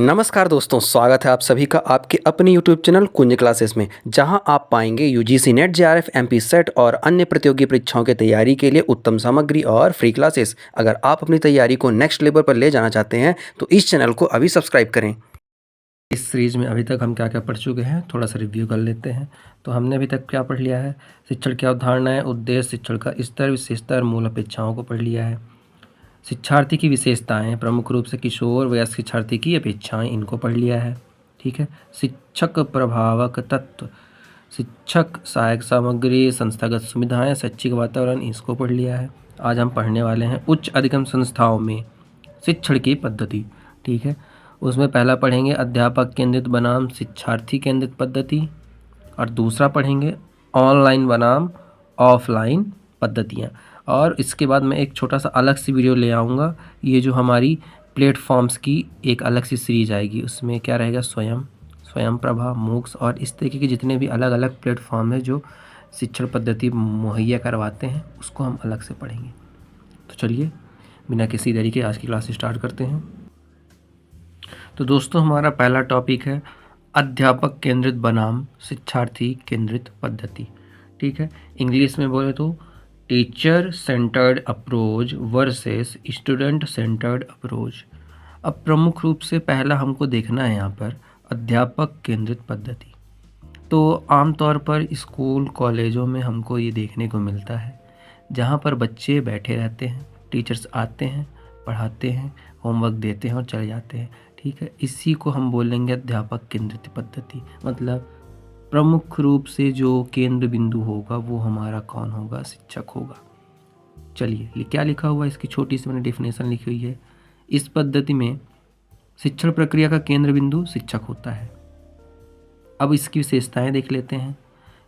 नमस्कार दोस्तों, स्वागत है आप सभी का आपके अपने YouTube चैनल कुंज क्लासेस में, जहां आप पाएंगे UGC net, JRF, MP set और अन्य प्रतियोगी परीक्षाओं की तैयारी के लिए उत्तम सामग्री और फ्री क्लासेस। अगर आप अपनी तैयारी को नेक्स्ट लेवल पर ले जाना चाहते हैं तो इस चैनल को अभी सब्सक्राइब करें। इस सीरीज में अभी तक हम क्या क्या पढ़ चुके हैं, थोड़ा सा रिव्यू कर लेते हैं। तो हमने अभी तक क्या पढ़ लिया है? शिक्षण की अवधारणाएं, उद्देश्य, शिक्षण का स्तर, विशेषता और मूल अपेक्षाओं को पढ़ लिया है। शिक्षार्थी की विशेषताएं, प्रमुख रूप से किशोर वयस्क शिक्षार्थी की अपेक्षाएं, इनको पढ़ लिया है। ठीक है। शिक्षक प्रभावक तत्व, शिक्षक सहायक सामग्री, संस्थागत सुविधाएं, शैक्षिक वातावरण, इसको पढ़ लिया है। आज हम पढ़ने वाले हैं उच्च अधिगम संस्थाओं में शिक्षण की पद्धति। ठीक है। उसमें पहला पढ़ेंगे अध्यापक केंद्रित बनाम शिक्षार्थी केंद्रित पद्धति, और दूसरा पढ़ेंगे ऑनलाइन बनाम ऑफलाइन पद्धतियाँ। और इसके बाद मैं एक छोटा सा अलग सी वीडियो ले आऊँगा। ये जो हमारी प्लेटफॉर्म्स की एक अलग सी सीरीज आएगी, उसमें क्या रहेगा, स्वयं प्रभा, मूक्स और इस तरीके के जितने भी अलग अलग प्लेटफॉर्म है जो शिक्षण पद्धति मुहैया करवाते हैं, उसको हम अलग से पढ़ेंगे। तो चलिए बिना किसी देरी के आज की क्लास स्टार्ट करते हैं। तो दोस्तों, हमारा पहला टॉपिक है अध्यापक केंद्रित बनाम शिक्षार्थी केंद्रित पद्धति। ठीक है। इंग्लिश में बोले तो teacher centred approach versus student centred approach. अब प्रमुख रूप से पहला हमको देखना है यहाँ पर अध्यापक केंद्रित पद्धति। तो आमतौर पर स्कूल कॉलेजों में हमको ये देखने को मिलता है, जहाँ पर बच्चे बैठे रहते हैं, टीचर्स आते हैं, पढ़ाते हैं, होमवर्क देते हैं और चले जाते हैं। ठीक है। इसी को हम बोलेंगे अध्यापक केंद्रित पद्धति। मतलब प्रमुख रूप से जो केंद्र बिंदु होगा वो हमारा कौन होगा, शिक्षक होगा। चलिए क्या लिखा हुआ है, इसकी छोटी सी मैंने डेफिनेशन लिखी हुई है। इस पद्धति में शिक्षण प्रक्रिया का केंद्र बिंदु शिक्षक होता है। अब इसकी विशेषताएं देख लेते हैं।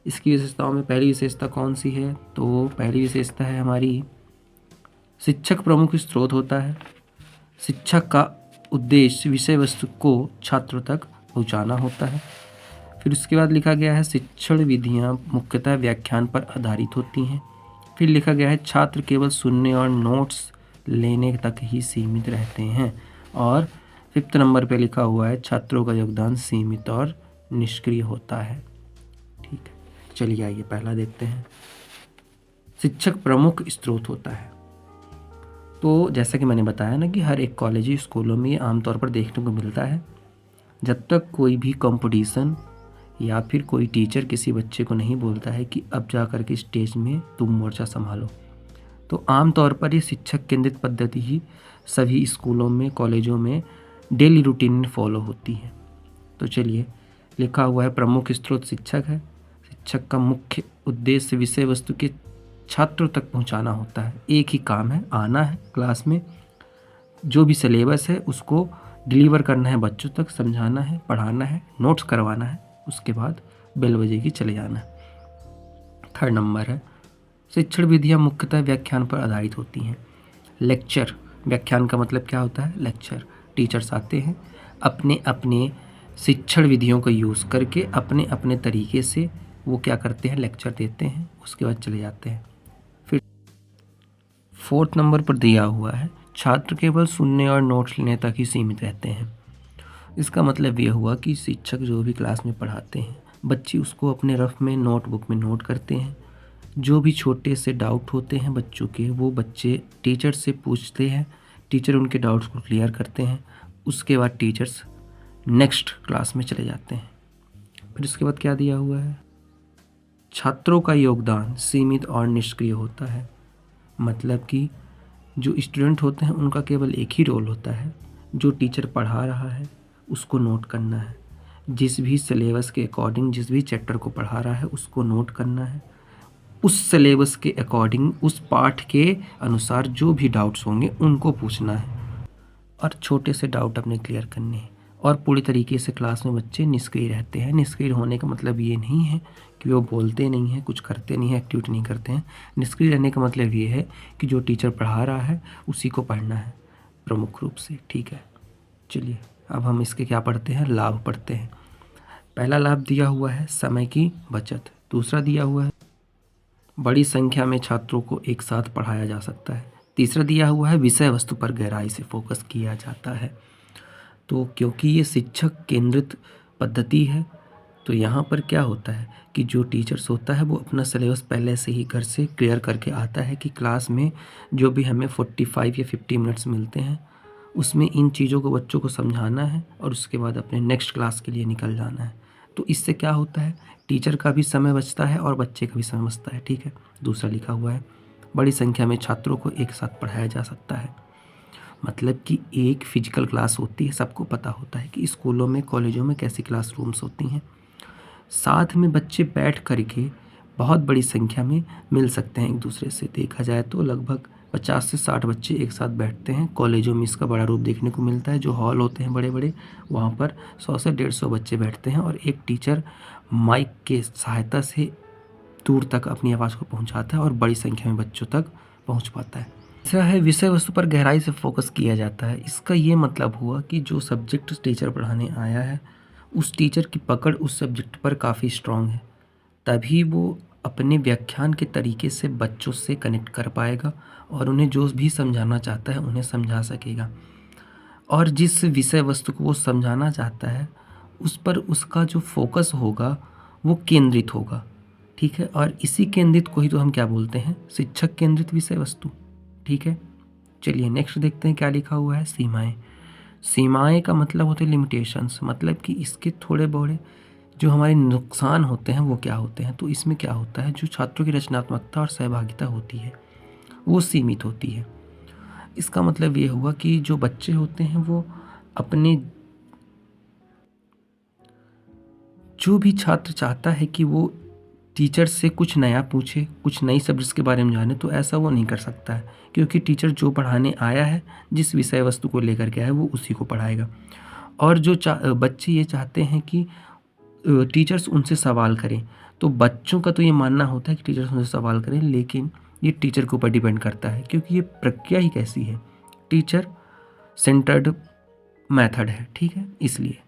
इसकी विशेषताओं में पहली विशेषता कौन सी है? तो पहली विशेषता है हमारी, शिक्षक प्रमुख स्रोत होता है। शिक्षक का उद्देश्य विषय वस्तु को छात्रों तक पहुंचाना होता है। फिर उसके बाद लिखा गया है शिक्षण विधियां मुख्यतः व्याख्यान पर आधारित होती हैं। फिर लिखा गया है छात्र केवल सुनने और नोट्स लेने तक ही सीमित रहते हैं। और 5th नंबर पे लिखा हुआ है छात्रों का योगदान सीमित और निष्क्रिय होता है। ठीक है। चलिए आइए पहला देखते हैं। शिक्षक प्रमुख स्रोत होता है। तो जैसा कि मैंने बताया ना कि हर एक कॉलेज स्कूलों में आमतौर पर देखने को मिलता है। जब तक कोई भी कंपटीशन या फिर कोई टीचर किसी बच्चे को नहीं बोलता है कि अब जा कर के स्टेज में तुम मोर्चा संभालो, तो आमतौर पर ये शिक्षक केंद्रित पद्धति ही सभी स्कूलों में, कॉलेजों में डेली रूटीन में फॉलो होती है। तो चलिए, लिखा हुआ है प्रमुख स्रोत शिक्षक है। शिक्षक का मुख्य उद्देश्य विषय वस्तु के छात्रों तक पहुंचाना होता है। एक ही काम है, आना है क्लास में, जो भी सिलेबस है उसको डिलीवर करना है, बच्चों तक समझाना है, पढ़ाना है, नोट्स करवाना है, उसके बाद बेल बजेगी, चले जाना है। 3rd नंबर है शिक्षण विधियाँ मुख्यतः व्याख्यान पर आधारित होती हैं। लेक्चर, व्याख्यान का मतलब क्या होता है, लेक्चर। टीचर्स आते हैं, अपने अपने शिक्षण विधियों का यूज़ करके अपने अपने तरीके से वो क्या करते हैं, लेक्चर देते हैं, उसके बाद चले जाते हैं। फिर 4th नंबर पर दिया हुआ है छात्र केवल सुनने और नोट्स लेने तक ही सीमित रहते हैं। इसका मतलब ये हुआ कि शिक्षक जो भी क्लास में पढ़ाते हैं, बच्चे उसको अपने रफ में, नोटबुक में नोट करते हैं। जो भी छोटे से डाउट होते हैं बच्चों के, वो बच्चे टीचर से पूछते हैं, टीचर उनके डाउट्स को क्लियर करते हैं। उसके बाद टीचर्स नेक्स्ट क्लास में चले जाते हैं। फिर उसके बाद क्या दिया हुआ है, छात्रों का योगदान सीमित और निष्क्रिय होता है। मतलब कि जो स्टूडेंट होते हैं उनका केवल एक ही रोल होता है, जो टीचर पढ़ा रहा है उसको नोट करना है। जिस भी सिलेबस के अकॉर्डिंग, जिस भी चैप्टर को पढ़ा रहा है उसको नोट करना है। उस सिलेबस के अकॉर्डिंग, उस पाठ के अनुसार जो भी डाउट्स होंगे उनको पूछना है और छोटे से डाउट अपने क्लियर करने हैं। और पूरी तरीके से क्लास में बच्चे निष्क्रिय रहते हैं। निष्क्रिय होने का मतलब ये नहीं है कि वो बोलते नहीं हैं, कुछ करते नहीं हैं, एक्टिविटी नहीं करते हैं। निष्क्रिय रहने का मतलब ये है कि जो टीचर पढ़ा रहा है उसी को पढ़ना है प्रमुख रूप से। ठीक है। चलिए अब हम इसके क्या पढ़ते हैं, लाभ पढ़ते हैं। पहला लाभ दिया हुआ है समय की बचत। दूसरा दिया हुआ है बड़ी संख्या में छात्रों को एक साथ पढ़ाया जा सकता है। तीसरा दिया हुआ है विषय वस्तु पर गहराई से फोकस किया जाता है। तो क्योंकि ये शिक्षक केंद्रित पद्धति है, तो यहाँ पर क्या होता है कि जो टीचर्स होता है वो अपना सिलेबस पहले से ही घर से क्लियर करके आता है कि क्लास में जो भी हमें 45 या 50 मिनट्स मिलते हैं उसमें इन चीज़ों को बच्चों को समझाना है और उसके बाद अपने नेक्स्ट क्लास के लिए निकल जाना है। तो इससे क्या होता है, टीचर का भी समय बचता है और बच्चे का भी समय बचता है। ठीक है, दूसरा लिखा हुआ है बड़ी संख्या में छात्रों को एक साथ पढ़ाया जा सकता है। मतलब कि एक फिजिकल क्लास होती है, सबको पता होता है कि स्कूलों में कॉलेजों में कैसी क्लासरूम्स होती हैं। साथ में बच्चे बैठ कर के बहुत बड़ी संख्या में मिल सकते हैं एक दूसरे से। देखा जाए तो लगभग 50 से 60 बच्चे एक साथ बैठते हैं। कॉलेजों में इसका बड़ा रूप देखने को मिलता है। जो हॉल होते हैं बड़े बड़े, वहाँ पर 100 से 150 बच्चे बैठते हैं और एक टीचर माइक के सहायता से दूर तक अपनी आवाज़ को पहुँचाता है और बड़ी संख्या में बच्चों तक पहुँच पाता है। तीसरा है विषय वस्तु पर गहराई से फोकस किया जाता है। इसका ये मतलब हुआ कि जो सब्जेक्ट टीचर पढ़ाने आया है उस टीचर की पकड़ उस सब्जेक्ट पर काफ़ी स्ट्रांग है, तभी वो अपने व्याख्यान के तरीके से बच्चों से कनेक्ट कर पाएगा और उन्हें जो भी समझाना चाहता है उन्हें समझा सकेगा। और जिस विषय वस्तु को वो समझाना चाहता है उस पर उसका जो फोकस होगा वो केंद्रित होगा। ठीक है, और इसी केंद्रित को ही तो हम क्या बोलते हैं, शिक्षक केंद्रित विषय वस्तु। ठीक है, चलिए नेक्स्ट देखते हैं क्या लिखा हुआ है। सीमाएं। सीमाएं का मतलब होते हैं लिमिटेशंस, मतलब कि इसके थोड़े बड़े जो हमारे नुकसान होते हैं वो क्या होते हैं। तो इसमें क्या होता है, जो छात्रों की रचनात्मकता और सहभागिता होती है वो सीमित होती है। इसका मतलब ये हुआ कि जो बच्चे होते हैं वो अपने, जो भी छात्र चाहता है कि वो टीचर से कुछ नया पूछे, कुछ नई सब्जेक्ट्स के बारे में जाने, तो ऐसा वो नहीं कर सकता है क्योंकि टीचर जो पढ़ाने आया है, जिस विषय वस्तु को लेकर के आया है वो उसी को पढ़ाएगा। और जो बच्चे ये चाहते हैं कि टीचर्स उनसे सवाल करें, तो बच्चों का तो ये मानना होता है कि टीचर्स उनसे सवाल करें, लेकिन ये टीचर के ऊपर डिपेंड करता है क्योंकि ये प्रक्रिया ही कैसी है, टीचर सेंटर्ड मेथड है। ठीक है, इसलिए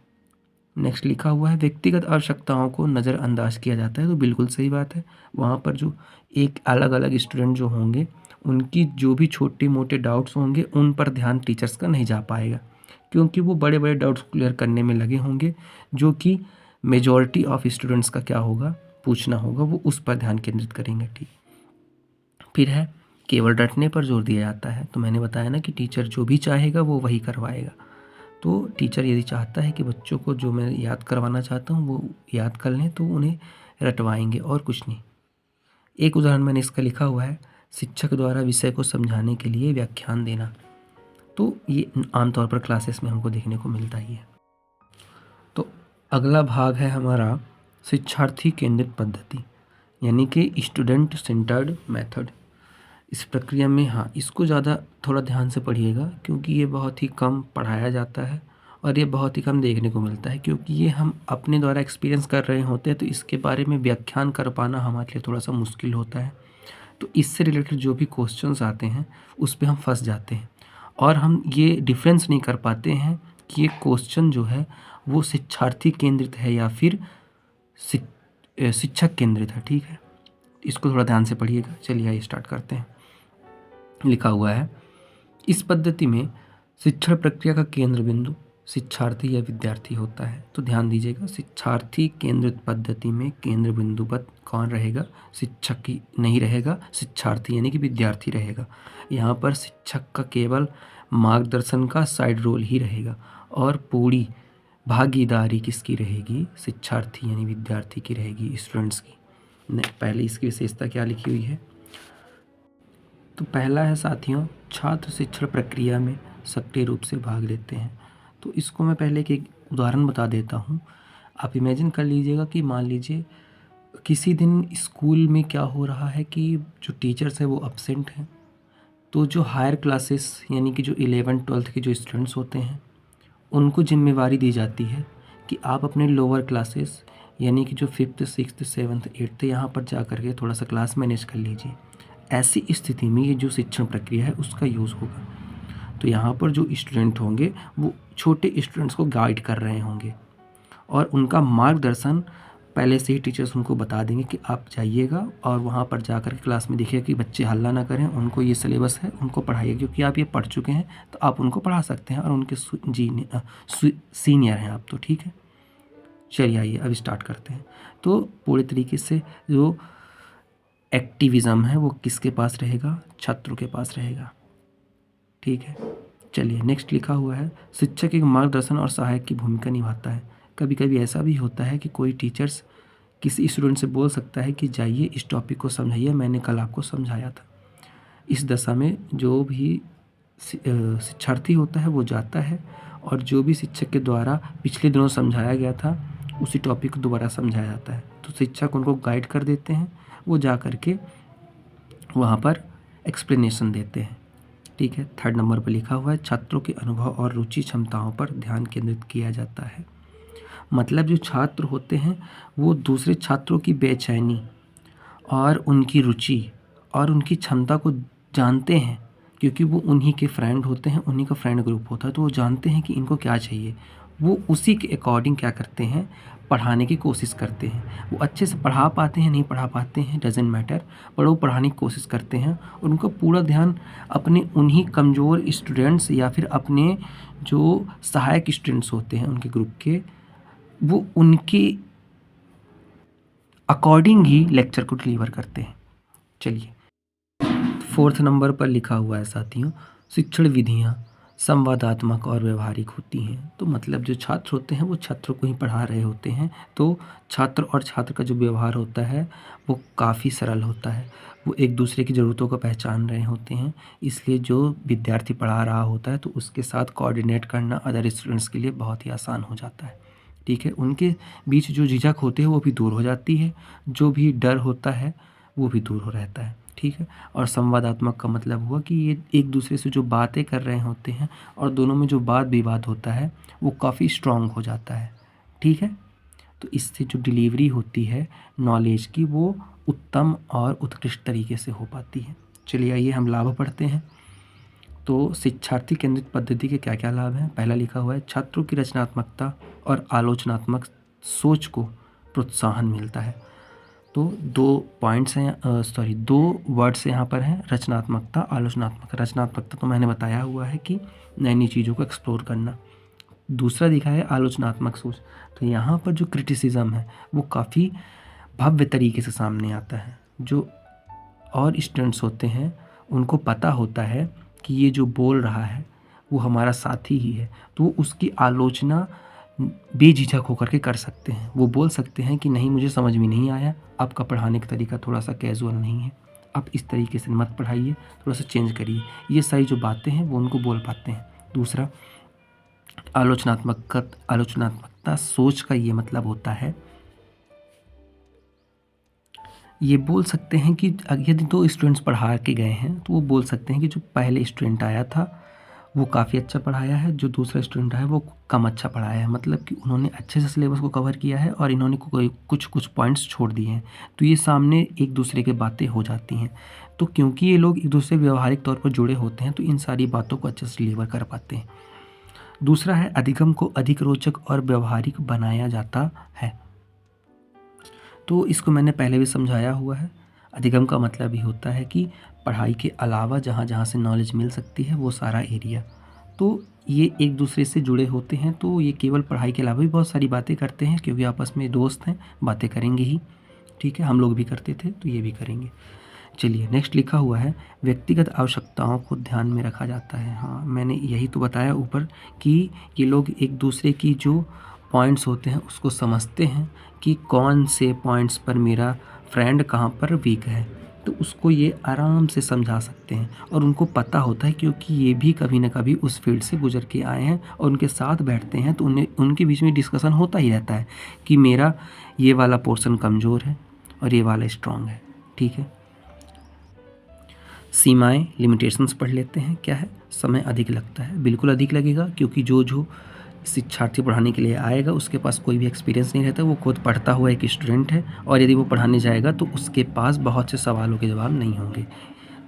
नेक्स्ट लिखा हुआ है व्यक्तिगत आवश्यकताओं को नज़रअंदाज किया जाता है। तो बिल्कुल सही बात है, वहाँ पर जो एक अलग अलग स्टूडेंट जो होंगे उनकी जो भी छोटे मोटे डाउट्स होंगे उन पर ध्यान टीचर्स का नहीं जा पाएगा क्योंकि वो बड़े बड़े डाउट्स क्लियर करने में लगे होंगे, जो कि मेजॉरिटी ऑफ स्टूडेंट्स का क्या होगा, पूछना होगा, वो उस पर ध्यान केंद्रित करेंगे। ठीक, फिर है केवल रटने पर जोर दिया जाता है। तो मैंने बताया ना कि टीचर जो भी चाहेगा वो वही करवाएगा। तो टीचर यदि चाहता है कि बच्चों को जो मैं याद करवाना चाहता हूँ वो याद कर लें तो उन्हें रटवाएंगे और कुछ नहीं। एक उदाहरण मैंने इसका लिखा हुआ है, शिक्षक द्वारा विषय को समझाने के लिए व्याख्यान देना। तो ये आमतौर पर क्लासेस में हमको देखने को मिलता ही है। तो अगला भाग है हमारा शिक्षार्थी केंद्रित पद्धति, यानी कि स्टूडेंट सेंटर्ड मेथड। इस प्रक्रिया में हाँ, इसको ज़्यादा थोड़ा ध्यान से पढ़िएगा क्योंकि ये बहुत ही कम पढ़ाया जाता है और ये बहुत ही कम देखने को मिलता है क्योंकि ये हम अपने द्वारा एक्सपीरियंस कर रहे होते हैं, तो इसके बारे में व्याख्यान कर पाना हमारे लिए थोड़ा सा मुश्किल होता है। तो इससे रिलेटेड जो भी क्वेश्चंस आते हैं उस पर हम फंस जाते हैं और हम ये डिफरेंस नहीं कर पाते हैं कि ये क्वेश्चन जो है वो शिक्षार्थी केंद्रित है या फिर शिक्षक केंद्रित है। ठीक है, इसको थोड़ा ध्यान से पढ़िएगा। चलिए आइए स्टार्ट करते हैं। लिखा हुआ है इस पद्धति में शिक्षण प्रक्रिया का केंद्र बिंदु शिक्षार्थी या विद्यार्थी होता है। तो ध्यान दीजिएगा, शिक्षार्थी केंद्रित पद्धति में केंद्र बिंदु पर कौन रहेगा, शिक्षक की नहीं रहेगा, शिक्षार्थी यानी कि विद्यार्थी रहेगा। यहाँ पर शिक्षक का केवल मार्गदर्शन का साइड रोल ही रहेगा और पूरी भागीदारी किसकी रहेगी, शिक्षार्थी यानी विद्यार्थी की रहेगी, स्टूडेंट्स की। पहले इसकी विशेषता क्या लिखी हुई है, तो पहला है साथियों, छात्र शिक्षण प्रक्रिया में सक्रिय रूप से भाग लेते हैं। तो इसको मैं पहले एक उदाहरण बता देता हूँ। आप इमेजिन कर लीजिएगा कि मान लीजिए किसी दिन स्कूल में क्या हो रहा है कि जो टीचर्स हैं वो अपसेंट हैं, तो जो हायर क्लासेस यानी कि जो 11th-12th के जो स्टूडेंट्स होते हैं उनको जिम्मेवारी दी जाती है कि आप अपने लोअर क्लासेस यानी कि जो 5th, 6th, 7th, 8th यहाँ पर जा कर के थोड़ा सा क्लास मैनेज कर लीजिए। ऐसी स्थिति में ये जो शिक्षण प्रक्रिया है उसका यूज़ होगा। तो यहाँ पर जो स्टूडेंट होंगे वो छोटे स्टूडेंट्स को गाइड कर रहे होंगे और उनका मार्गदर्शन पहले से ही टीचर्स उनको बता देंगे कि आप जाइएगा और वहाँ पर जाकर के क्लास में देखिए कि बच्चे हल्ला ना करें, उनको ये सिलेबस है उनको पढ़ाइए, क्योंकि आप ये पढ़ चुके हैं तो आप उनको पढ़ा सकते हैं और उनके सीनियर हैं आप तो, ठीक है। चलिए आइए अब स्टार्ट करते हैं। तो पूरे तरीके से जो एक्टिविज़म है वो किसके पास रहेगा? छात्रों के पास रहेगा, ठीक है। चलिए नेक्स्ट लिखा हुआ है, शिक्षक एक मार्गदर्शन और सहायक की भूमिका निभाता है। कभी कभी ऐसा भी होता है कि कोई टीचर्स किसी स्टूडेंट से बोल सकता है कि जाइए इस टॉपिक को समझाइए, मैंने कल आपको समझाया था। इस दशा में जो भी शिक्षार्थी होता है वो जाता है और जो भी शिक्षक के द्वारा पिछले दिनों समझाया गया था उसी टॉपिक को दोबारा समझाया जाता है। तो शिक्षक उनको गाइड कर देते हैं, वो जा कर के वहाँ पर एक्सप्लेनेशन देते हैं, ठीक है। 3rd नंबर पर लिखा हुआ है, छात्रों के अनुभव और रुचि क्षमताओं पर ध्यान केंद्रित किया जाता है। मतलब जो छात्र होते हैं वो दूसरे छात्रों की बेचैनी और उनकी रुचि और उनकी क्षमता को जानते हैं, क्योंकि वो उन्हीं के फ्रेंड होते हैं, उन्हीं का फ्रेंड ग्रुप होता है, तो वो जानते हैं कि इनको क्या चाहिए। वो उसी के अकॉर्डिंग क्या करते हैं, पढ़ाने की कोशिश करते हैं। वो अच्छे से पढ़ा पाते हैं नहीं पढ़ा पाते हैं डजेंट मैटर, पर वो पढ़ाने की कोशिश करते हैं और उनका पूरा ध्यान अपने उन्हीं कमज़ोर स्टूडेंट्स या फिर अपने जो सहायक स्टूडेंट्स होते हैं उनके ग्रुप के, वो उनके अकॉर्डिंग ही लेक्चर को डिलीवर करते हैं। चलिए 4th नंबर पर लिखा हुआ है साथियों, शिक्षण विधियाँ संवादात्मक और व्यवहारिक होती हैं। तो मतलब जो छात्र होते हैं वो छात्रों को ही पढ़ा रहे होते हैं, तो छात्र और छात्र का जो व्यवहार होता है वो काफ़ी सरल होता है। वो एक दूसरे की ज़रूरतों को पहचान रहे होते हैं, इसलिए जो विद्यार्थी पढ़ा रहा होता है तो उसके साथ कोऑर्डिनेट करना अदर स्टूडेंट्स के लिए बहुत ही आसान हो जाता है, ठीक है। उनके बीच जो झिझक होती है वो भी दूर हो जाती है, जो भी डर होता है वो भी दूर हो रहता है, ठीक है। और संवादात्मक का मतलब हुआ कि ये एक दूसरे से जो बातें कर रहे होते हैं और दोनों में जो वाद विवाद होता है वो काफ़ी स्ट्रॉन्ग हो जाता है, ठीक है। तो इससे जो डिलीवरी होती है नॉलेज की वो उत्तम और उत्कृष्ट तरीके से हो पाती है। चलिए आइए हम लाभ पढ़ते हैं। तो शिक्षार्थी केंद्रित पद्धति के क्या क्या लाभ हैं? पहला लिखा हुआ है, छात्रों की रचनात्मकता और आलोचनात्मक सोच को प्रोत्साहन मिलता है। तो 2 पॉइंट्स हैं, 2 वर्ड्स यहाँ पर हैं, रचनात्मकता, आलोचनात्मक। रचनात्मकता तो मैंने बताया हुआ है कि नई नई चीज़ों को एक्सप्लोर करना। दूसरा दिखा है आलोचनात्मक सोच, तो यहाँ पर जो क्रिटिसिज्म है वो काफ़ी भव्य तरीके से सामने आता है। जो और स्टूडेंट्स होते हैं उनको पता होता है कि ये जो बोल रहा है वो हमारा साथी ही है, तो वो उसकी आलोचना बेझिझक होकर के कर सकते हैं। वो बोल सकते हैं कि नहीं मुझे समझ में नहीं आया, आपका पढ़ाने का तरीका थोड़ा सा कैजुअल नहीं है, आप इस तरीके से मत पढ़ाइए, थोड़ा सा चेंज करिए। ये सारी जो बातें हैं वो उनको बोल पाते हैं। दूसरा आलोचनात्मकता सोच का ये मतलब होता है, ये बोल सकते हैं कि यदि 2 स्टूडेंट्स पढ़ा के गए हैं तो वो बोल सकते हैं कि जो पहले स्टूडेंट आया था वो काफ़ी अच्छा पढ़ाया है, जो दूसरा स्टूडेंट आया वो कम अच्छा पढ़ाया है। मतलब कि उन्होंने अच्छे से सिलेबस को कवर किया है और इन्होंने कोई कुछ पॉइंट्स छोड़ दिए हैं, तो ये सामने एक दूसरे की बातें हो जाती हैं। तो क्योंकि ये लोग एक दूसरे व्यवहारिक तौर पर जुड़े होते हैं तो इन सारी बातों को अच्छे से डिलीवर कर पाते हैं। दूसरा है, अधिगम को अधिक रोचक और व्यवहारिक बनाया जाता है। तो इसको मैंने पहले भी समझाया हुआ है। अधिगम का मतलब ये होता है कि पढ़ाई के अलावा जहाँ जहाँ से नॉलेज मिल सकती है वो सारा एरिया, तो ये एक दूसरे से जुड़े होते हैं, तो ये केवल पढ़ाई के अलावा भी बहुत सारी बातें करते हैं, क्योंकि आपस में दोस्त हैं, बातें करेंगे ही, ठीक है। हम लोग भी करते थे तो ये भी करेंगे। चलिए नेक्स्ट लिखा हुआ है, व्यक्तिगत आवश्यकताओं को ध्यान में रखा जाता है। हाँ, मैंने यही तो बताया ऊपर कि ये लोग एक दूसरे की जो पॉइंट्स होते हैं उसको समझते हैं कि कौन से पॉइंट्स पर मेरा फ्रेंड कहाँ पर वीक है, तो उसको ये आराम से समझा सकते हैं। और उनको पता होता है क्योंकि ये भी कभी ना कभी उस फील्ड से गुजर के आए हैं और उनके साथ बैठते हैं, तो उनके बीच में डिस्कशन होता ही रहता है कि मेरा ये वाला पोर्शन कमज़ोर है और ये वाला स्ट्रॉन्ग है, ठीक है। सीमाएं, लिमिटेशंस पढ़ लेते हैं। क्या है? समय अधिक लगता है, बिल्कुल अधिक लगेगा, क्योंकि जो शिक्षार्थी पढ़ाने के लिए आएगा उसके पास कोई भी एक्सपीरियंस नहीं रहता, वो खुद पढ़ता हुआ एक स्टूडेंट है, और यदि वो पढ़ाने जाएगा तो उसके पास बहुत से सवालों के जवाब नहीं होंगे,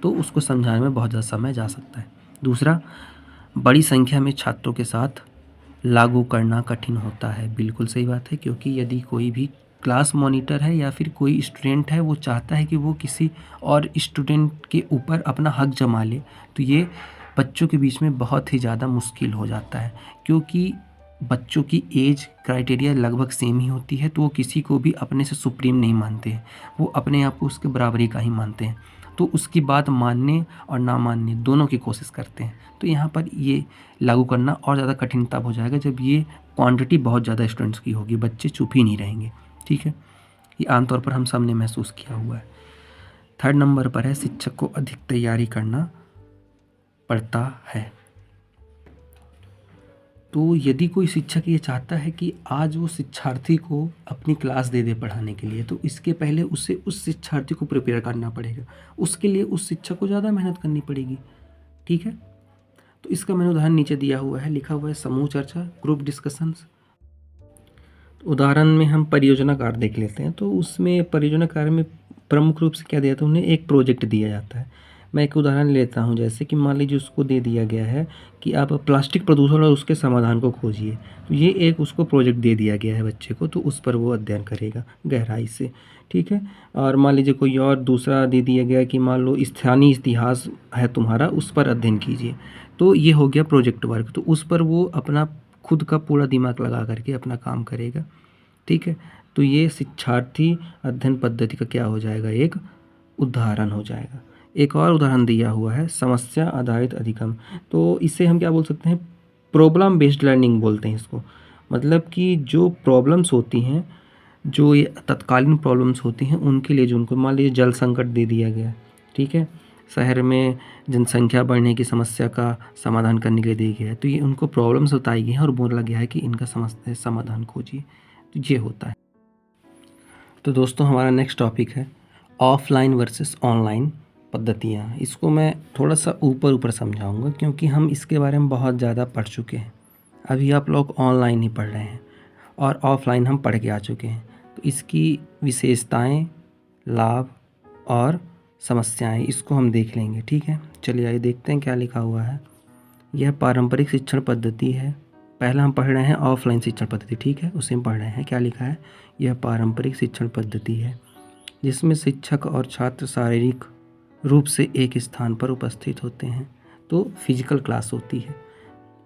तो उसको समझाने में बहुत ज़्यादा समय जा सकता है। दूसरा, बड़ी संख्या में छात्रों के साथ लागू करना कठिन होता है। बिल्कुल सही बात है, क्योंकि यदि कोई भी क्लास मॉनिटर है या फिर कोई स्टूडेंट है वो चाहता है कि वो किसी और स्टूडेंट के ऊपर अपना हक जमा ले, तो ये बच्चों के बीच में बहुत ही ज़्यादा मुश्किल हो जाता है, क्योंकि बच्चों की एज क्राइटेरिया लगभग सेम ही होती है, तो वो किसी को भी अपने से सुप्रीम नहीं मानते हैं, वो अपने आप को उसके बराबरी का ही मानते हैं, तो उसकी बात मानने और ना मानने दोनों की कोशिश करते हैं। तो यहाँ पर ये लागू करना और ज़्यादा कठिन तब हो जाएगा जब ये क्वांटिटी बहुत ज़्यादा स्टूडेंट्स की होगी, बच्चे चुप ही नहीं रहेंगे। ठीक है, ये आमतौर पर हम सब ने महसूस किया हुआ है। थर्ड नंबर पर है शिक्षक को अधिक तैयारी करना पड़ता है। तो यदि कोई शिक्षक ये चाहता है कि आज वो शिक्षार्थी को अपनी क्लास दे दे पढ़ाने के लिए, तो इसके पहले उसे उस शिक्षार्थी को प्रिपेयर करना पड़ेगा, उसके लिए उस शिक्षक को ज़्यादा मेहनत करनी पड़ेगी। ठीक है, तो इसका मैंने उदाहरण नीचे दिया हुआ है, लिखा हुआ है समूह चर्चा, ग्रुप डिस्कशंस। उदाहरण में हम परियोजना कार्य देख लेते हैं। तो उसमें परियोजना कार्य में प्रमुख रूप से क्या दिया था, उन्हें एक प्रोजेक्ट दिया जाता है। मैं एक उदाहरण लेता हूं, जैसे कि मान लीजिए उसको दे दिया गया है कि आप प्लास्टिक प्रदूषण और उसके समाधान को खोजिए, तो ये एक उसको प्रोजेक्ट दे दिया गया है बच्चे को, तो उस पर वो अध्ययन करेगा गहराई से। ठीक है, और मान लीजिए कोई और दूसरा दे दिया गया कि मान लो स्थानीय इतिहास है तुम्हारा, उस पर अध्ययन कीजिए, तो ये हो गया प्रोजेक्ट वर्क, तो उस पर वो अपना खुद का पूरा दिमाग लगा करके अपना काम करेगा। ठीक है, तो ये शिक्षार्थी अध्ययन पद्धति का क्या हो जाएगा, एक उदाहरण हो जाएगा। एक और उदाहरण दिया हुआ है समस्या आधारित अधिगम, तो इसे हम क्या बोल सकते हैं, प्रॉब्लम बेस्ड लर्निंग बोलते हैं इसको। मतलब कि जो प्रॉब्लम्स होती हैं, जो ये तत्कालीन प्रॉब्लम्स होती हैं, उनके लिए जो उनको मान लीजिए जल संकट दे दिया गया, ठीक है, शहर में जनसंख्या बढ़ने की समस्या का समाधान करने के लिए दिया गया है, तो ये उनको प्रॉब्लम्स बताई गई हैं और बोला गया है कि इनका समस्या समाधान खोजिए, तो ये होता है। तो दोस्तों हमारा नेक्स्ट टॉपिक है ऑफलाइन वर्सेस ऑनलाइन पद्धतियाँ। इसको मैं थोड़ा सा ऊपर समझाऊंगा, क्योंकि हम इसके बारे में बहुत ज़्यादा पढ़ चुके हैं। अभी आप लोग ऑनलाइन ही पढ़ रहे हैं और ऑफलाइन हम पढ़ के आ चुके हैं, तो इसकी विशेषताएं, लाभ और समस्याएं, इसको हम देख लेंगे। ठीक है, चलिए आइए देखते हैं क्या लिखा हुआ है। यह पारंपरिक शिक्षण पद्धति है। पहला हम पढ़ रहे हैं ऑफलाइन शिक्षण पद्धति, ठीक है, उसे हम पढ़ रहे हैं। क्या लिखा है, यह पारंपरिक शिक्षण पद्धति है जिसमें शिक्षक और छात्र शारीरिक रूप से एक स्थान पर उपस्थित होते हैं। तो फिजिकल क्लास होती है,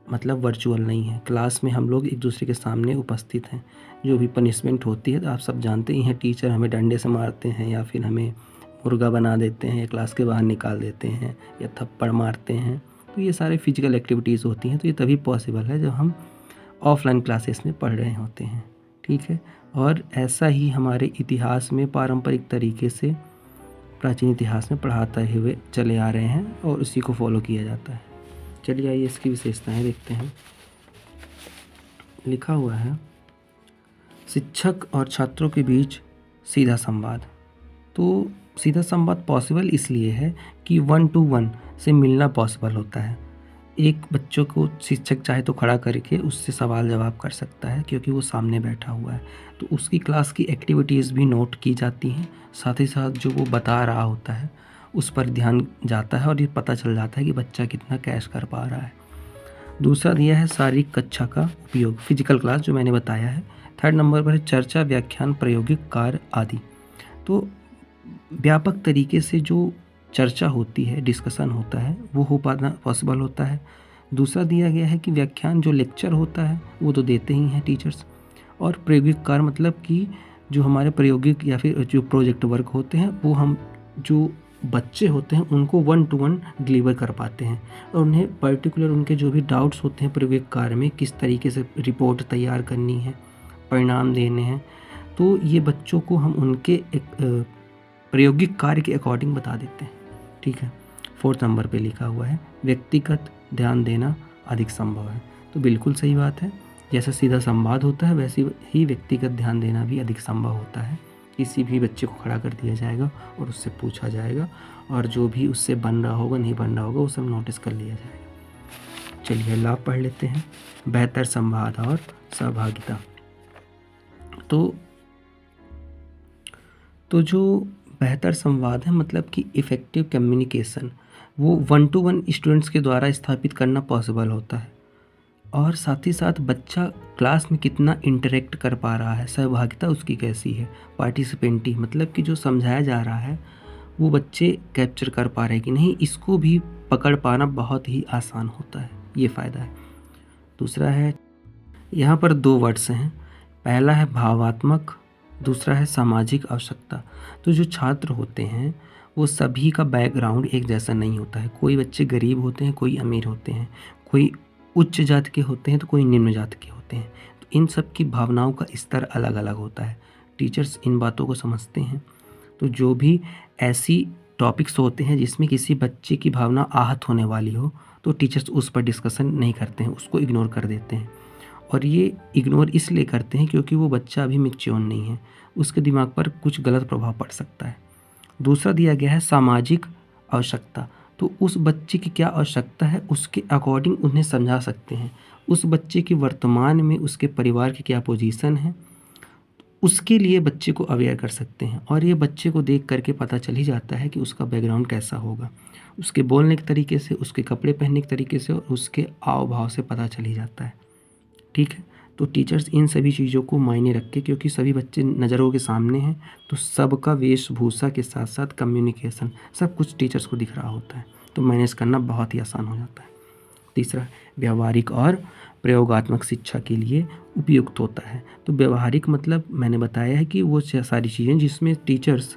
मतलब वर्चुअल नहीं है। क्लास में हम लोग एक दूसरे के सामने उपस्थित हैं। जो भी पनिशमेंट होती है तो आप सब जानते ही हैं, टीचर हमें डंडे से मारते हैं या फिर हमें मुर्गा बना देते हैं या क्लास के बाहर निकाल देते हैं या थप्पड़ मारते हैं, तो ये सारे फिजिकल एक्टिविटीज़ होती हैं। तो ये तभी पॉसिबल है जब हम ऑफलाइन क्लासेस में पढ़ रहे होते हैं। ठीक है, और ऐसा ही हमारे इतिहास में पारंपरिक तरीके से प्राचीन इतिहास में पढ़ाते हुए चले आ रहे हैं और उसी को फॉलो किया जाता है। चलिए आइए इसकी विशेषताएं देखते हैं। लिखा हुआ है शिक्षक और छात्रों के बीच सीधा संवाद। तो सीधा संवाद पॉसिबल इसलिए है कि 1 to 1 से मिलना पॉसिबल होता है। एक बच्चों को शिक्षक चाहे तो खड़ा करके उससे सवाल जवाब कर सकता है, क्योंकि वो सामने बैठा हुआ है, तो उसकी क्लास की एक्टिविटीज़ भी नोट की जाती हैं। साथ ही साथ जो वो बता रहा होता है उस पर ध्यान जाता है और ये पता चल जाता है कि बच्चा कितना कैच कर पा रहा है। दूसरा दिया है शारीरिक कक्षा का उपयोग, फिजिकल क्लास जो मैंने बताया है। थर्ड नंबर पर है चर्चा, व्याख्यान, प्रायोगिक कार्य आदि। तो व्यापक तरीके से जो चर्चा होती है, डिस्कशन होता है, वो हो पाना पॉसिबल होता है। दूसरा दिया गया है कि व्याख्यान जो लेक्चर होता है वो तो देते ही हैं टीचर्स, और प्रायोगिक कार्य मतलब कि जो हमारे प्रायोगिक या फिर जो प्रोजेक्ट वर्क होते हैं वो हम जो बच्चे होते हैं उनको 1 to 1 डिलीवर कर पाते हैं, और उन्हें पर्टिकुलर उनके जो भी डाउट्स होते हैं प्रायोगिक कार्य में, किस तरीके से रिपोर्ट तैयार करनी है, परिणाम देने हैं, तो ये बच्चों को हम उनके एक प्रायोगिक कार्य के अकॉर्डिंग बता देते हैं। ठीक है, 4th नंबर पे लिखा हुआ है व्यक्तिगत ध्यान देना अधिक संभव है। तो बिल्कुल सही बात है, जैसा सीधा संवाद होता है वैसे ही व्यक्तिगत ध्यान देना भी अधिक संभव होता है। किसी भी बच्चे को खड़ा कर दिया जाएगा और उससे पूछा जाएगा, और जो भी उससे बन रहा होगा नहीं बन रहा होगा वो सब नोटिस कर लिया जाएगा। चलिए लाभ पढ़ लेते हैं। बेहतर संवाद और सहभागिता। तो जो बेहतर संवाद है मतलब कि इफ़ेक्टिव कम्युनिकेशन, वो 1 to 1 स्टूडेंट्स के द्वारा स्थापित करना पॉसिबल होता है। और साथ ही साथ बच्चा क्लास में कितना इंटरेक्ट कर पा रहा है, सहभागिता उसकी कैसी है, पार्टिसिपेंटी मतलब कि जो समझाया जा रहा है वो बच्चे कैप्चर कर पा रहे हैं कि नहीं, इसको भी पकड़ पाना बहुत ही आसान होता है, ये फ़ायदा है। दूसरा है, यहाँ पर 2 वर्ड्स हैं, पहला है भावात्मक, दूसरा है सामाजिक आवश्यकता। तो जो छात्र होते हैं वो सभी का बैकग्राउंड एक जैसा नहीं होता है, कोई बच्चे गरीब होते हैं, कोई अमीर होते हैं, कोई उच्च जाति के होते हैं तो कोई निम्न जाति के होते हैं। तो इन सब की भावनाओं का स्तर अलग अलग होता है। टीचर्स इन बातों को समझते हैं। तो जो भी ऐसी टॉपिक्स होते हैं जिसमें किसी बच्चे की भावना आहत होने वाली हो तो टीचर्स उस पर डिस्कशन नहीं करते हैं, उसको इग्नोर कर देते हैं। और ये इग्नोर इसलिए करते हैं क्योंकि वो बच्चा अभी मैच्योर नहीं है, उसके दिमाग पर कुछ गलत प्रभाव पड़ सकता है। दूसरा दिया गया है सामाजिक आवश्यकता। तो उस बच्चे की क्या आवश्यकता है उसके अकॉर्डिंग उन्हें समझा सकते हैं। उस बच्चे की वर्तमान में उसके परिवार की क्या पोजीशन है उसके लिए बच्चे को अवेयर कर सकते हैं। और ये बच्चे को देख करके पता चल ही जाता है कि उसका बैकग्राउंड कैसा होगा, उसके बोलने के तरीके से, उसके कपड़े पहनने के तरीके से और उसके आव भाव से पता चल ही जाता है। ठीक है, तो टीचर्स इन सभी चीज़ों को मायने रख के, क्योंकि सभी बच्चे नज़रों के सामने हैं तो सबका वेशभूषा के साथ साथ कम्युनिकेशन सब कुछ टीचर्स को दिख रहा होता है, तो मैनेज करना बहुत ही आसान हो जाता है। तीसरा, व्यवहारिक और प्रयोगात्मक शिक्षा के लिए उपयुक्त होता है। तो व्यवहारिक मतलब मैंने बताया है कि वो सारी चीज़ें जिसमें टीचर्स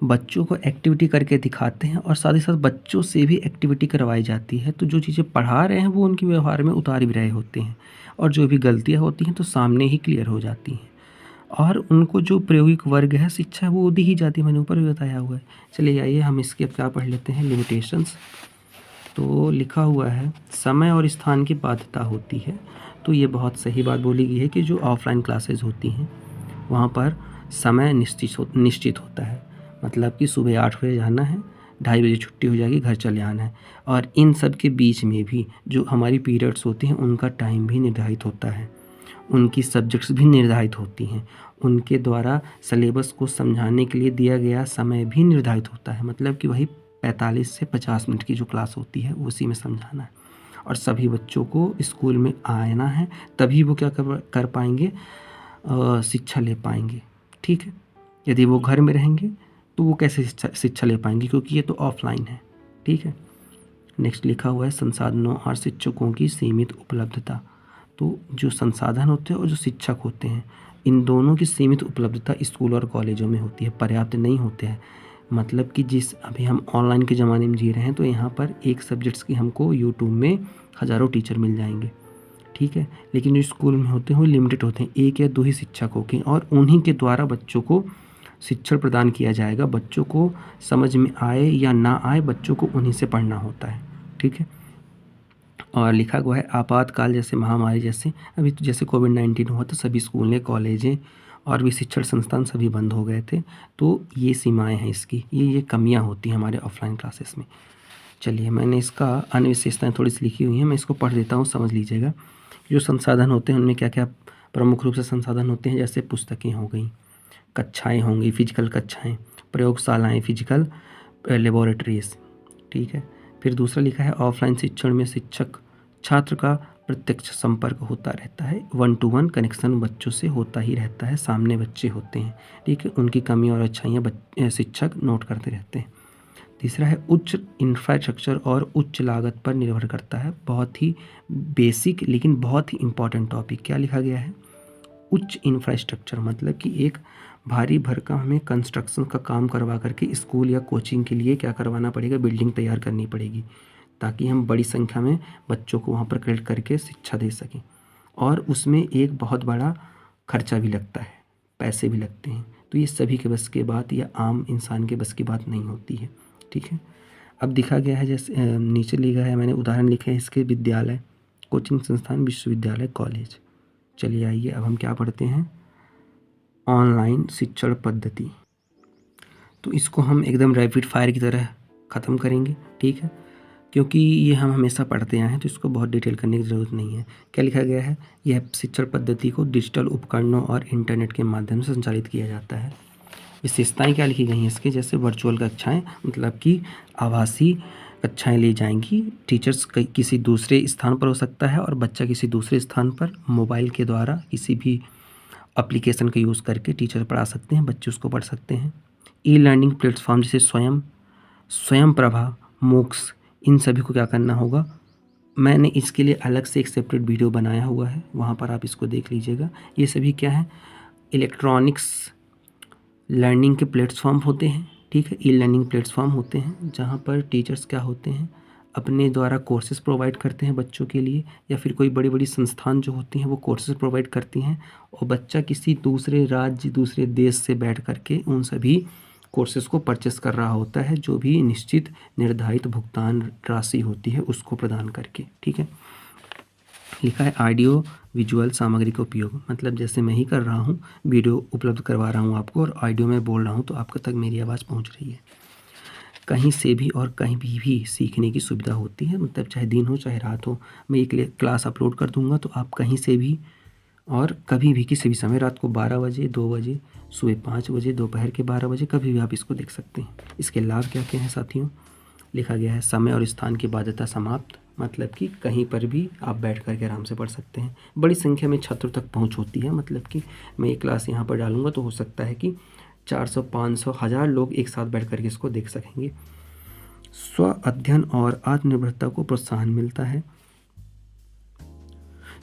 बच्चों को एक्टिविटी करके दिखाते हैं और साथ ही साथ बच्चों से भी एक्टिविटी करवाई जाती है। तो जो चीज़ें पढ़ा रहे हैं वो उनके व्यवहार में उतार भी रहे होते हैं और जो भी गलतियाँ होती हैं तो सामने ही क्लियर हो जाती हैं और उनको जो प्रायोगिक वर्ग है शिक्षा वो दी ही जाती है, मैंने ऊपर भी बताया हुआ है। चलिए आइए हम इसके अब क्या पढ़ लेते हैं, लिमिटेशंस। तो लिखा हुआ है समय और स्थान की बाध्यता होती है। तो ये बहुत सही बात बोली गई है कि जो ऑफलाइन क्लासेस होती हैं वहाँ पर समय निश्चित होता है, मतलब कि सुबह 8 बजे जाना है, 2:30 बजे छुट्टी हो जाएगी, घर चले आना है। और इन सब के बीच में भी जो हमारी पीरियड्स होती हैं उनका टाइम भी निर्धारित होता है, उनकी सब्जेक्ट्स भी निर्धारित होती हैं, उनके द्वारा सिलेबस को समझाने के लिए दिया गया समय भी निर्धारित होता है। मतलब कि वही 45 से 50 मिनट की जो क्लास होती है उसी में समझाना है और सभी बच्चों को स्कूल में आना है, तभी वो क्या कर पाएंगे, शिक्षा ले पाएंगे। ठीक है, यदि वो घर में रहेंगे तो वो कैसे शिक्षा ले पाएंगे, क्योंकि ये तो ऑफलाइन है। ठीक है, नेक्स्ट लिखा हुआ है संसाधनों और शिक्षकों की सीमित उपलब्धता। तो जो संसाधन होते हैं और जो शिक्षक होते हैं इन दोनों की सीमित उपलब्धता स्कूल और कॉलेजों में होती है, पर्याप्त नहीं होते हैं। मतलब कि जिस अभी हम ऑनलाइन के ज़माने में जी रहे हैं तो यहाँ पर एक सब्जेक्ट्स की हमको यूट्यूब में हज़ारों टीचर मिल जाएंगे। ठीक है, लेकिन जो स्कूल में होते हैं वो लिमिटेड होते हैं, 1 या 2 ही शिक्षकों के, और उन्हीं के द्वारा बच्चों को शिक्षण प्रदान किया जाएगा। बच्चों को समझ में आए या ना आए बच्चों को उन्हीं से पढ़ना होता है। ठीक है, और लिखा हुआ है आपातकाल जैसे महामारी, जैसे अभी तो जैसे कोविड-19 हुआ तो सभी स्कूलें, कॉलेजें और भी शिक्षण संस्थान सभी बंद हो गए थे। तो ये सीमाएं हैं इसकी, ये कमियां होती हैं हमारे ऑफलाइन क्लासेस में। चलिए मैंने इसका अन्य विशेषताएँ थोड़ी सी लिखी हुई हैं, मैं इसको पढ़ देता हूँ, समझ लीजिएगा। जो संसाधन होते हैं उनमें क्या क्या प्रमुख रूप से संसाधन होते हैं, जैसे पुस्तकें हो गई, कक्षाएँ होंगी, फिजिकल कक्षाएँ, प्रयोगशालाएँ, फिजिकल लेबोरेटरीज। ठीक है, फिर दूसरा लिखा है ऑफलाइन शिक्षण में शिक्षक छात्र का प्रत्यक्ष संपर्क होता रहता है, 1 to 1 कनेक्शन बच्चों से होता ही रहता है, सामने बच्चे होते हैं। ठीक है, उनकी कमी और अच्छाइयाँ शिक्षक नोट करते रहते हैं। तीसरा है उच्च इंफ्रास्ट्रक्चर और उच्च लागत पर निर्भर करता है। बहुत ही बेसिक लेकिन बहुत ही इम्पॉर्टेंट टॉपिक। क्या लिखा गया है, उच्च इंफ्रास्ट्रक्चर मतलब कि एक भारी भरकम हमें कंस्ट्रक्शन का काम करवा करके स्कूल या कोचिंग के लिए क्या करवाना पड़ेगा, बिल्डिंग तैयार करनी पड़ेगी ताकि हम बड़ी संख्या में बच्चों को वहाँ पर क्रेडिट करके शिक्षा दे सकें। और उसमें एक बहुत बड़ा खर्चा भी लगता है, पैसे भी लगते हैं। तो ये सभी के बस की बात या आम इंसान के बस की बात नहीं होती है। ठीक है, अब दिखा गया है जैसे नीचे लिखा है, मैंने उदाहरण लिखे हैं इसके, विद्यालय, कोचिंग संस्थान, विश्वविद्यालय, कॉलेज। चलिए आइए अब हम क्या पढ़ते हैं, ऑनलाइन शिक्षण पद्धति। तो इसको हम एकदम रैपिड फायर की तरह ख़त्म करेंगे। ठीक है, क्योंकि ये हम हमेशा पढ़ते आए हैं तो इसको बहुत डिटेल करने की ज़रूरत नहीं है। क्या लिखा गया है, यह शिक्षण पद्धति को डिजिटल उपकरणों और इंटरनेट के माध्यम से संचालित किया जाता है। विशेषताएं क्या लिखी गई हैं इसके, जैसे वर्चुअल कक्षाएं, मतलब कि आभासी कक्षाएं ली जाएंगी। टीचर्स किसी दूसरे स्थान पर हो सकता है और बच्चा किसी दूसरे स्थान पर मोबाइल के द्वारा किसी भी एप्लीकेशन का यूज़ करके टीचर पढ़ा सकते हैं, बच्चे उसको पढ़ सकते हैं। ई लर्निंग प्लेटफॉर्म जैसे स्वयं प्रभा, मूक्स, इन सभी को क्या करना होगा, मैंने इसके लिए अलग से एक सेपरेट वीडियो बनाया हुआ है, वहाँ पर आप इसको देख लीजिएगा। ये सभी क्या है, इलेक्ट्रॉनिक्स लर्निंग के प्लेटफॉर्म होते हैं, ठीक है, ई लर्निंग प्लेटफॉर्म होते हैं जहाँ पर टीचर्स क्या होते हैं अपने द्वारा कोर्सेज प्रोवाइड करते हैं बच्चों के लिए, या फिर कोई बड़ी बड़ी संस्थान जो होती हैं वो कोर्सेज प्रोवाइड करती हैं और बच्चा किसी दूसरे राज्य दूसरे देश से बैठ करके उन सभी कोर्सेज को परचेस कर रहा होता है, जो भी निश्चित निर्धारित भुगतान राशि होती है उसको प्रदान करके, ठीक है। लिखा है ऑडियो विजुअल सामग्री का उपयोग, मतलब जैसे मैं ही कर रहा हूँ, वीडियो उपलब्ध करवा रहा हूँ आपको और ऑडियो में बोल रहा हूँ तो आपके तक मेरी आवाज़ पहुँच रही है। कहीं से भी और कहीं भी सीखने की सुविधा होती है, मतलब चाहे दिन हो चाहे रात हो, मैं एक क्लास अपलोड कर दूँगा तो आप कहीं से भी और कभी भी किसी भी समय, रात को 12 बजे, 2 बजे, सुबह 5 बजे, दोपहर के 12 बजे, कभी भी आप इसको देख सकते हैं। इसके लाभ क्या क्या हैं साथियों, लिखा गया है समय और स्थान की बाध्यता समाप्त, मतलब कि कहीं पर भी आप बैठ कर के आराम से पढ़ सकते हैं। बड़ी संख्या में छात्रों तक पहुंच होती है, मतलब कि मैं एक क्लास यहाँ पर डालूंगा तो हो सकता है कि 400, 500, 1000 लोग एक साथ बैठ कर के इसको देख सकेंगे। स्व अध्ययन और आत्मनिर्भरता को प्रोत्साहन मिलता है।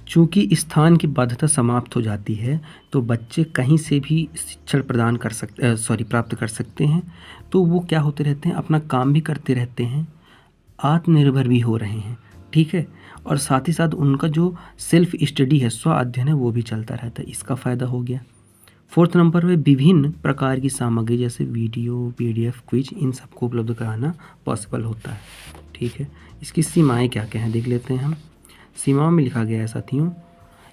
चूँकि स्थान की बाध्यता समाप्त हो जाती है तो बच्चे कहीं से भी शिक्षण प्राप्त कर सकते हैं, तो वो क्या होते रहते हैं, अपना काम भी करते रहते हैं, आत्मनिर्भर भी हो रहे हैं, ठीक है, और साथ ही साथ उनका जो सेल्फ स्टडी है, स्व अध्ययन है, वो भी चलता रहता है, इसका फ़ायदा हो गया। 4th नंबर पे विभिन्न प्रकार की सामग्री जैसे वीडियो, PDF, क्विज, इन सबको उपलब्ध कराना पॉसिबल होता है, ठीक है। इसकी सीमाएं क्या क्या हैं देख लेते हैं हम। सीमाओं में लिखा गया है साथियों,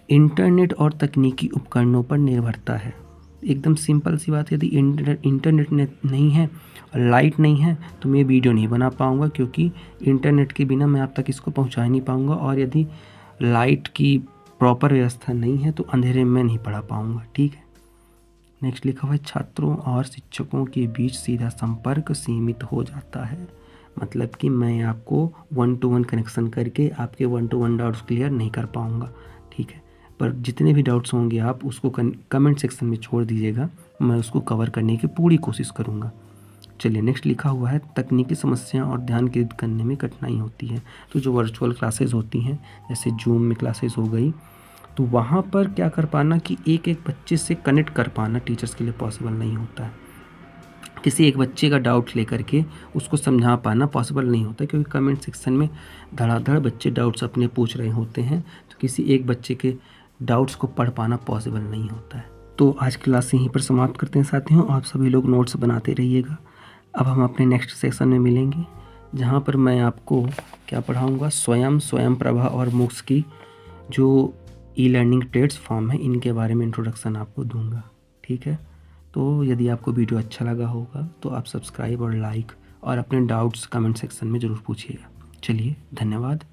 इंटरनेट और तकनीकी उपकरणों पर निर्भरता है। एकदम सिंपल सी बात है, यदि इंटरनेट नहीं है और लाइट नहीं है तो मैं वीडियो नहीं बना पाऊँगा, क्योंकि इंटरनेट के बिना मैं आप तक इसको पहुँचा ही नहीं पाऊँगा, और यदि लाइट की प्रॉपर व्यवस्था नहीं है तो अंधेरे में नहीं पढ़ा पाऊँगा, ठीक है। नेक्स्ट लिखा हुआ है, छात्रों और शिक्षकों के बीच सीधा संपर्क सीमित हो जाता है, मतलब कि मैं आपको 1-to-1 कनेक्शन करके आपके 1-to-1 डाउट्स क्लियर नहीं कर पाऊँगा, ठीक है, पर जितने भी डाउट्स होंगे आप उसको कमेंट सेक्शन में छोड़ दीजिएगा, मैं उसको कवर करने की पूरी कोशिश करूँगा। चलिए नेक्स्ट लिखा हुआ है, तकनीकी समस्याएं और ध्यान केंद्रित करने में कठिनाई होती है। तो जो वर्चुअल क्लासेस होती हैं, जैसे जूम में क्लासेस हो गई, तो वहाँ पर क्या कर पाना कि एक एक बच्चे से कनेक्ट कर पाना टीचर्स के लिए पॉसिबल नहीं होता है। किसी एक बच्चे का डाउट लेकर के उसको समझा पाना पॉसिबल नहीं होता, क्योंकि कमेंट सेक्शन में धड़ाधड़ बच्चे डाउट्स अपने पूछ रहे होते हैं, तो किसी एक बच्चे के डाउट्स को पढ़ पाना पॉसिबल नहीं होता है। तो आज की क्लास यहीं पर समाप्त करते हैं साथियों, आप सभी लोग नोट्स बनाते रहिएगा। अब हम अपने नेक्स्ट सेशन में मिलेंगे, जहाँ पर मैं आपको क्या पढ़ाऊँगा, स्वयं प्रभा और मूक्स की जो ई लर्निंग प्लेटफॉर्म है इनके बारे में इंट्रोडक्शन आपको दूंगा, ठीक है। तो यदि आपको वीडियो अच्छा लगा होगा तो आप सब्सक्राइब और लाइक और अपने डाउट्स कमेंट सेक्शन में ज़रूर पूछिएगा। चलिए, धन्यवाद।